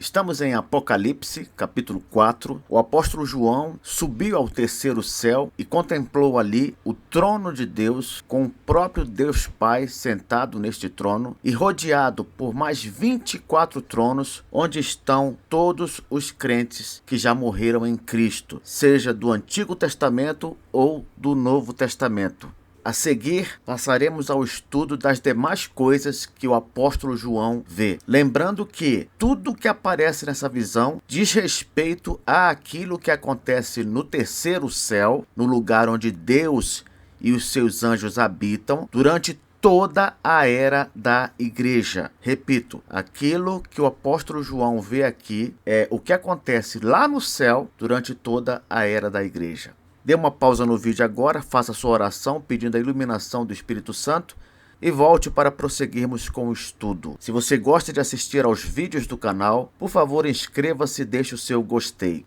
Estamos em Apocalipse, capítulo 4. O apóstolo João subiu ao terceiro céu e contemplou ali o trono de Deus, com o próprio Deus Pai sentado neste trono e rodeado por mais 24 tronos, onde estão todos os crentes que já morreram em Cristo, seja do Antigo Testamento ou do Novo Testamento. A seguir, passaremos ao estudo das demais coisas que o apóstolo João vê. Lembrando que tudo que aparece nessa visão diz respeito àquilo que acontece no terceiro céu, no lugar onde Deus e os seus anjos habitam, durante toda a era da igreja. Repito, aquilo que o apóstolo João vê aqui é o que acontece lá no céu durante toda a era da igreja. Dê uma pausa no vídeo agora, faça sua oração pedindo a iluminação do Espírito Santo e volte para prosseguirmos com o estudo. Se você gosta de assistir aos vídeos do canal, por favor inscreva-se e deixe o seu gostei.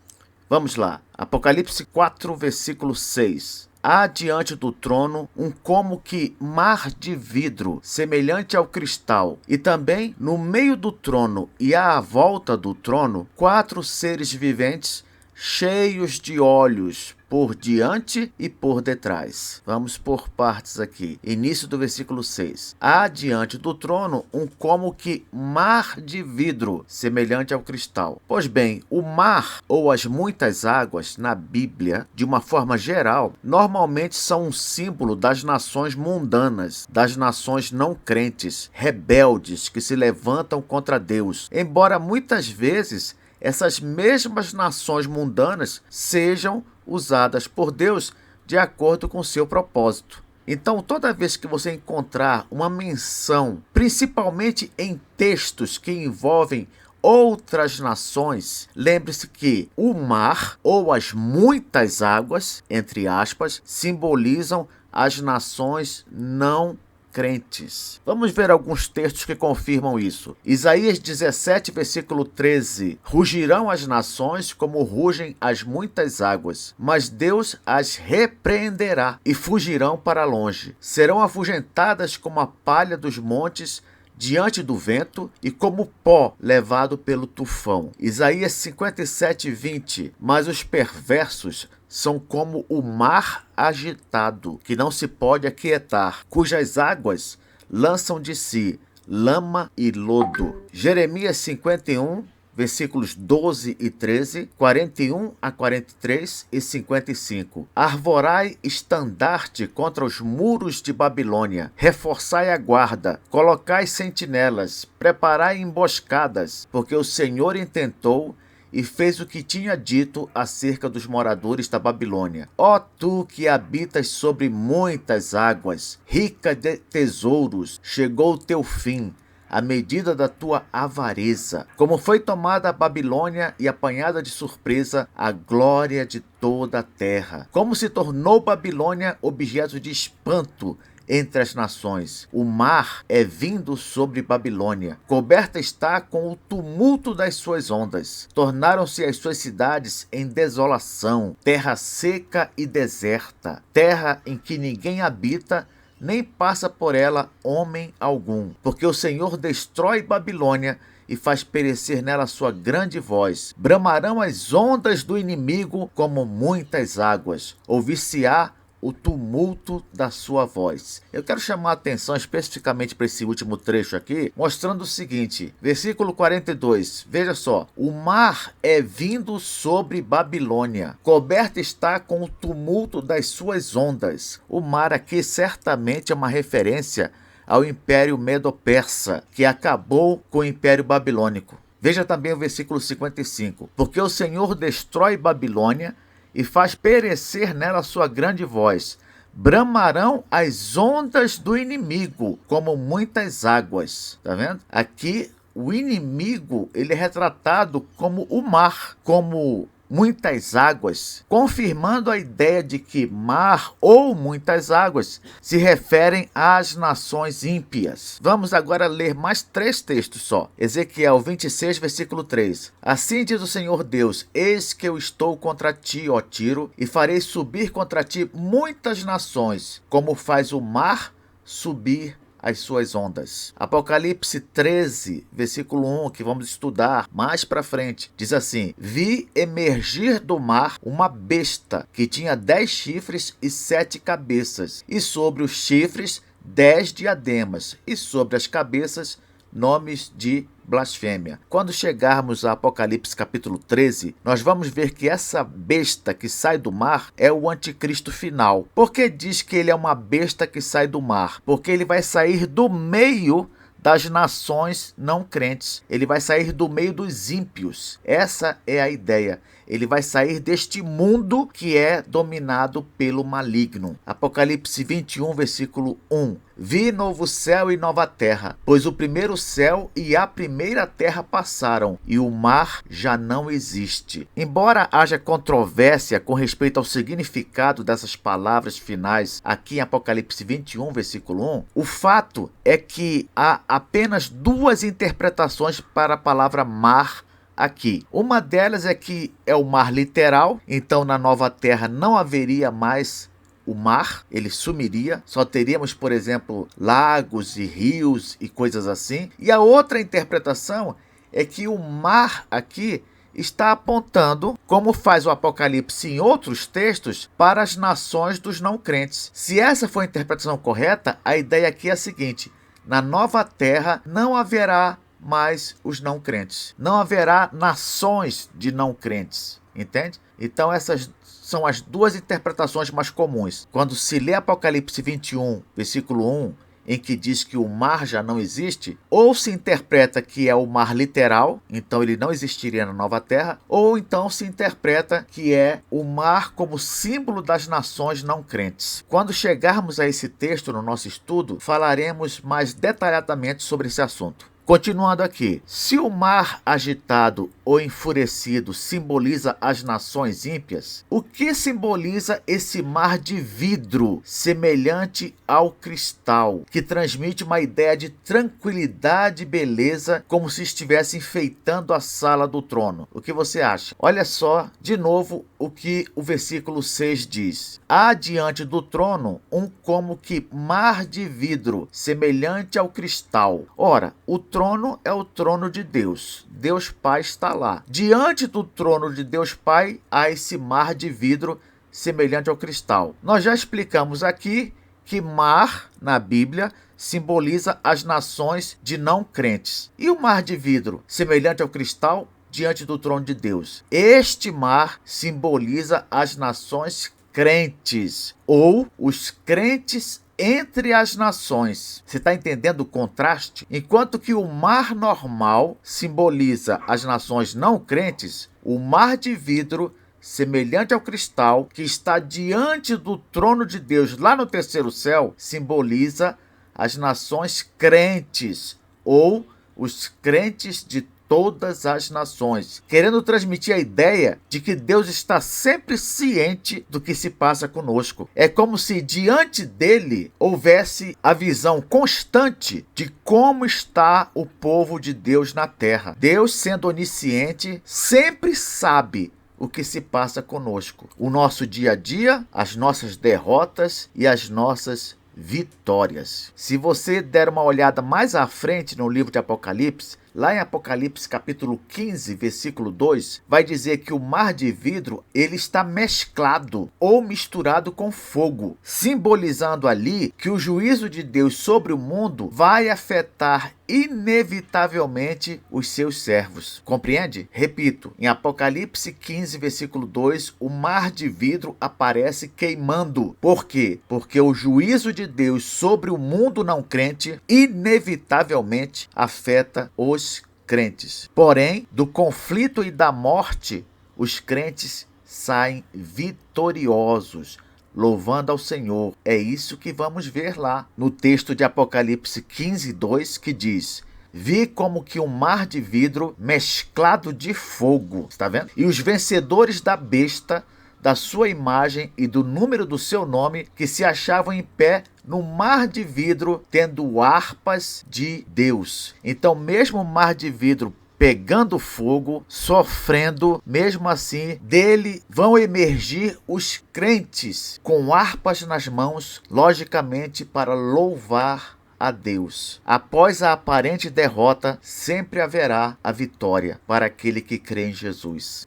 Vamos lá, Apocalipse 4, versículo 6. Há diante do trono um como que mar de vidro, semelhante ao cristal, e também no meio do trono e à volta do trono, 4 seres viventes cheios de olhos por diante e por detrás. Vamos por partes aqui. Início do versículo 6. Há diante do trono um como que mar de vidro, semelhante ao cristal. Pois bem, o mar ou as muitas águas na Bíblia, de uma forma geral, normalmente são um símbolo das nações mundanas, das nações não crentes, rebeldes que se levantam contra Deus. Embora muitas vezes essas mesmas nações mundanas sejam usadas por Deus de acordo com seu propósito. Então, toda vez que você encontrar uma menção, principalmente em textos que envolvem outras nações, lembre-se que o mar ou as muitas águas, entre aspas, simbolizam as nações não crentes. Vamos ver alguns textos que confirmam isso. Isaías 17, versículo 13. Rugirão as nações como rugem as muitas águas, mas Deus as repreenderá e fugirão para longe. Serão afugentadas como a palha dos montes diante do vento e como pó levado pelo tufão. Isaías 57, 20. Mas os perversos são como o mar agitado, que não se pode aquietar, cujas águas lançam de si lama e lodo. Jeremias 51, versículos 12 e 13, 41 a 43 e 55. Arvorai estandarte contra os muros de Babilônia, reforçai a guarda, colocai sentinelas, preparai emboscadas, porque o Senhor intentou e fez o que tinha dito acerca dos moradores da Babilônia. Ó tu que habitas sobre muitas águas, rica de tesouros, chegou o teu fim, a medida da tua avareza. Como foi tomada a Babilônia e apanhada de surpresa a glória de toda a terra. Como se tornou Babilônia objeto de espanto entre as nações. O mar é vindo sobre Babilônia. Coberta está com o tumulto das suas ondas. Tornaram-se as suas cidades em desolação, terra seca e deserta, terra em que ninguém habita, nem passa por ela homem algum. Porque o Senhor destrói Babilônia e faz perecer nela sua grande voz. Bramarão as ondas do inimigo como muitas águas. Ouvir-se-á o tumulto da sua voz. Eu quero chamar a atenção especificamente para esse último trecho aqui, mostrando o seguinte, versículo 42, veja só, o mar é vindo sobre Babilônia, coberta está com o tumulto das suas ondas. O mar aqui certamente é uma referência ao Império Medo-Persa, que acabou com o Império Babilônico. Veja também o versículo 55, porque o Senhor destrói Babilônia e faz perecer nela sua grande voz. Bramarão as ondas do inimigo, como muitas águas. Tá vendo? Aqui, o inimigo, ele é retratado como o mar, como muitas águas, confirmando a ideia de que mar ou muitas águas se referem às nações ímpias. Vamos agora ler mais 3 textos só. Ezequiel 26, versículo 3. Assim diz o Senhor Deus, eis que eu estou contra ti, ó Tiro, e farei subir contra ti muitas nações, como faz o mar subir as suas ondas. Apocalipse 13, versículo 1, que vamos estudar mais para frente, diz assim: vi emergir do mar uma besta que tinha 10 chifres e 7 cabeças, e sobre os chifres 10 diademas, e sobre as cabeças nomes de blasfêmia. Quando chegarmos a Apocalipse capítulo 13, nós vamos ver que essa besta que sai do mar é o anticristo final. Por que diz que ele é uma besta que sai do mar? Porque ele vai sair do meio das nações não crentes. Ele vai sair do meio dos ímpios. Essa é a ideia. Ele vai sair deste mundo que é dominado pelo maligno. Apocalipse 21, versículo 1. Vi novo céu e nova terra, pois o primeiro céu e a primeira terra passaram, e o mar já não existe. Embora haja controvérsia com respeito ao significado dessas palavras finais aqui em Apocalipse 21, versículo 1, o fato é que há apenas duas interpretações para a palavra mar aqui. Uma delas é que é o mar literal, então na nova terra não haveria mais o mar, ele sumiria, só teríamos, por exemplo, lagos e rios e coisas assim. E a outra interpretação é que o mar aqui está apontando, como faz o Apocalipse em outros textos, para as nações dos não crentes. Se essa for a interpretação correta, a ideia aqui é a seguinte: na nova terra não haverá mais os não crentes. Não haverá nações de não crentes. Entende? Então essas são as duas interpretações mais comuns. Quando se lê Apocalipse 21, versículo 1, em que diz que o mar já não existe, ou se interpreta que é o mar literal, então ele não existiria na nova terra, ou então se interpreta que é o mar como símbolo das nações não crentes. Quando chegarmos a esse texto no nosso estudo, falaremos mais detalhadamente sobre esse assunto. Continuando aqui, se o mar agitado ou enfurecido simboliza as nações ímpias, o que simboliza esse mar de vidro semelhante ao cristal, que transmite uma ideia de tranquilidade e beleza, como se estivesse enfeitando a sala do trono? O que você acha? Olha só, de novo, o que o versículo 6 diz: há diante do trono um como que mar de vidro, semelhante ao cristal. Ora, o trono é o trono de Deus. Deus Pai está lá. Diante do trono de Deus Pai há esse mar de vidro semelhante ao cristal. Nós já explicamos aqui que mar, na Bíblia, simboliza as nações de não crentes. E o mar de vidro, semelhante ao cristal, diante do trono de Deus? Este mar simboliza as nações crentes, ou os crentes entre as nações. Você está entendendo o contraste? Enquanto que o mar normal simboliza as nações não crentes, o mar de vidro, semelhante ao cristal, que está diante do trono de Deus lá no terceiro céu, simboliza as nações crentes, ou os crentes de todas as nações, querendo transmitir a ideia de que Deus está sempre ciente do que se passa conosco. É como se diante dele houvesse a visão constante de como está o povo de Deus na terra. Deus, sendo onisciente, sempre sabe o que se passa conosco, o nosso dia a dia, as nossas derrotas e as nossas vitórias. Se você der uma olhada mais à frente no livro de Apocalipse, lá em Apocalipse capítulo 15, versículo 2, vai dizer que o mar de vidro, ele está mesclado ou misturado com fogo, simbolizando ali que o juízo de Deus sobre o mundo vai afetar inevitavelmente os seus servos. Compreende? Repito, em Apocalipse 15, versículo 2, o mar de vidro aparece queimando. Por quê? Porque o juízo de Deus sobre o mundo não crente inevitavelmente afeta os crentes. Porém, do conflito e da morte, os crentes saem vitoriosos, louvando ao Senhor. É isso que vamos ver lá no texto de Apocalipse 15, 2, que diz: vi como que um mar de vidro mesclado de fogo. Está vendo? E os vencedores da besta, da sua imagem e do número do seu nome, que se achavam em pé no mar de vidro, tendo harpas de Deus. Então, mesmo o mar de vidro pegando fogo, sofrendo, mesmo assim, dele vão emergir os crentes com harpas nas mãos, logicamente para louvar a Deus. Após a aparente derrota, sempre haverá a vitória para aquele que crê em Jesus.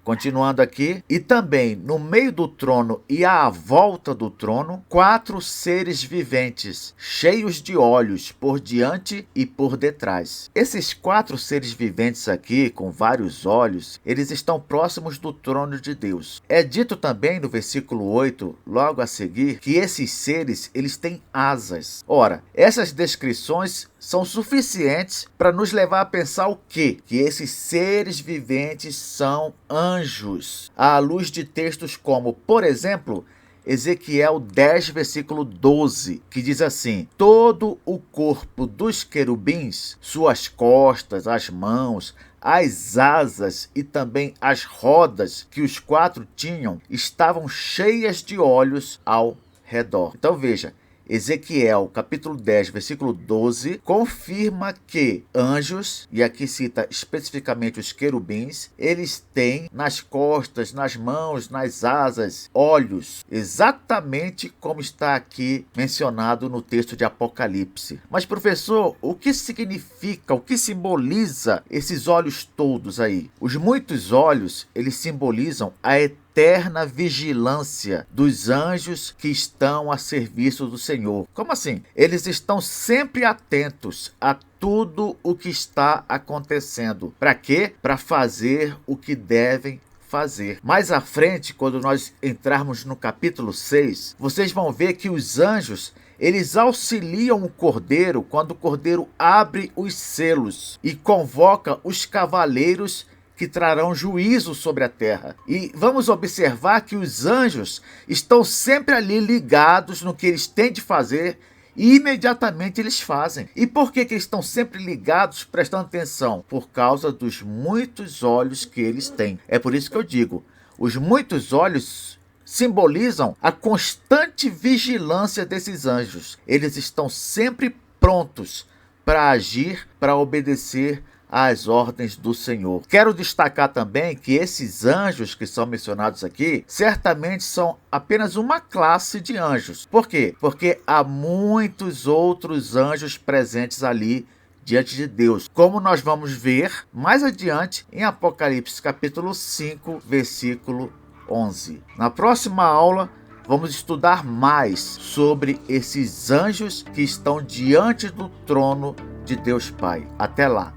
Continuando aqui, e também no meio do trono e à volta do trono, 4 seres viventes, cheios de olhos por diante e por detrás. Esses 4 seres viventes aqui, com vários olhos, eles estão próximos do trono de Deus. É dito também no versículo 8, logo a seguir, que esses seres, eles têm asas. Ora, essas descrições são suficientes para nos levar a pensar o quê? Que esses seres viventes são anjos, à luz de textos como, por exemplo, Ezequiel 10, versículo 12, que diz assim: todo o corpo dos querubins, suas costas, as mãos, as asas e também as rodas que os 4 tinham, estavam cheias de olhos ao redor. Então veja, Ezequiel, capítulo 10, versículo 12, confirma que anjos, e aqui cita especificamente os querubins, eles têm nas costas, nas mãos, nas asas, olhos, exatamente como está aqui mencionado no texto de Apocalipse. Mas, professor, o que significa, o que simboliza esses olhos todos aí? Os muitos olhos, eles simbolizam a eterna vigilância dos anjos que estão a serviço do Senhor. Como assim? Eles estão sempre atentos a tudo o que está acontecendo. Para quê? Para fazer o que devem fazer. Mais à frente, quando nós entrarmos no capítulo 6, vocês vão ver que os anjos, eles auxiliam o cordeiro quando o cordeiro abre os selos e convoca os cavaleiros que trarão juízo sobre a terra. E vamos observar que os anjos estão sempre ali ligados no que eles têm de fazer e imediatamente eles fazem. E por que estão sempre ligados, prestando atenção? Por causa dos muitos olhos que eles têm. É por isso que eu digo, os muitos olhos simbolizam a constante vigilância desses anjos. Eles estão sempre prontos para agir, para obedecer às ordens do Senhor. Quero destacar também que esses anjos que são mencionados aqui, certamente são apenas uma classe de anjos. Por quê? Porque há muitos outros anjos presentes ali diante de Deus, como nós vamos ver mais adiante em Apocalipse capítulo 5, versículo 11. Na próxima aula, vamos estudar mais sobre esses anjos que estão diante do trono de Deus Pai. Até lá!